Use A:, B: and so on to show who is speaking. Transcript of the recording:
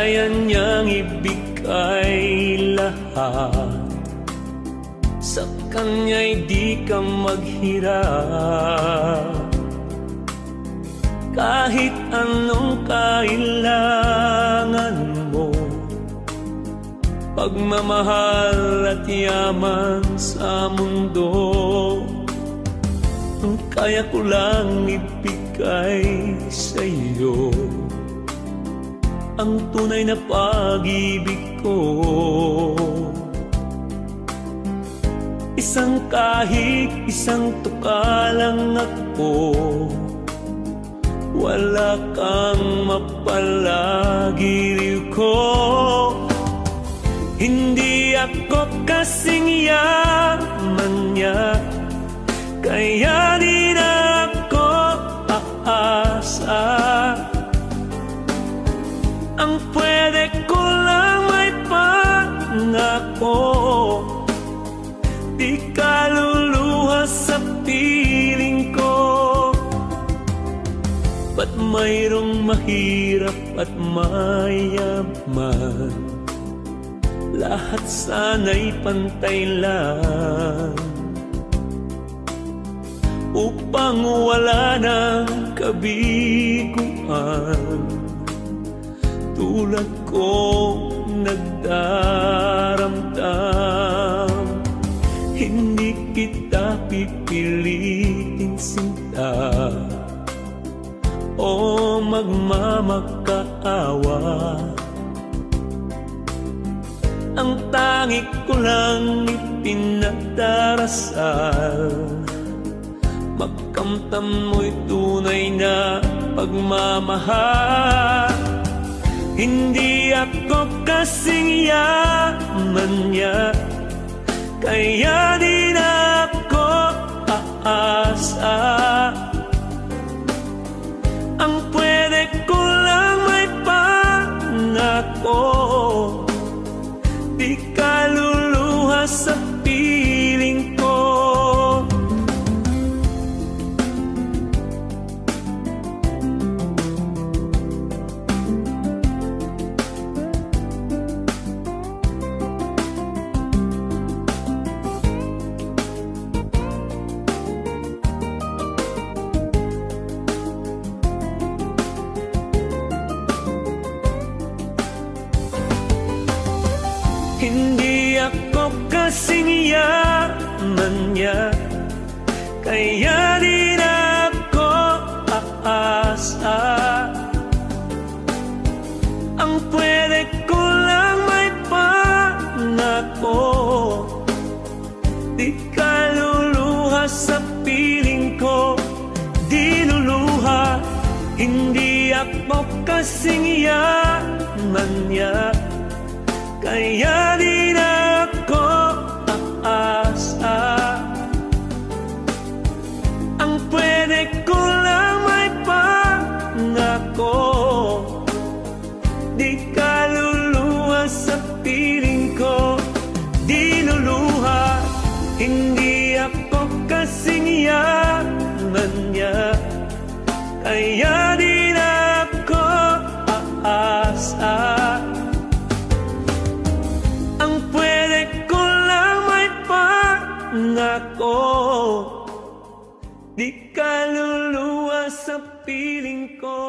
A: kaya niyang ibigay lahat. Sa Kanya'y di ka maghirap, kahit anong kailangan mo. Pagmamahal at yaman sa mundo, ang kaya ko lang ibigay sa iyo, ang tunay na pag-ibig ko. Isang kahig, isang tuka lang ako, wala kang mapalagiriw ko. Hindi ako kasing yaman niya, kaya di na ako aasa. Ang pwede ko lang may pangako, di ka luluha sa piling ko. Ba't mayroong mahirap at mayaman, lahat sana'y pantay lang, upang wala ng kabiguan. Tulad kong nagdaramdam, hindi kita pipilitin sinta o magmamakaawa. Ang tangi ko lang ipinagdarasal, magkamtan mo'y tunay na pagmamahal. Hindi ako kasing yaman niya, kaya di na ako aasa. Ang pwede ko lang may pangako, di ka luluha sa piling ko. Hindi ako kasing yaman niya, kaya di na ako aasa. Ang pwede ko lang may pangako, di ka luluha sa piling ko. Di luluha, hindi ako kasing yaman niya, kaya di na ako aasa. Ang pwede ko lang may pangako, di ka luluha sa piling ko. Di luluha, hindi ako kasing yaman niya, kaya di na ako aasa. Ang pwede ko lang may pangako, di ka luluha sa piling ko.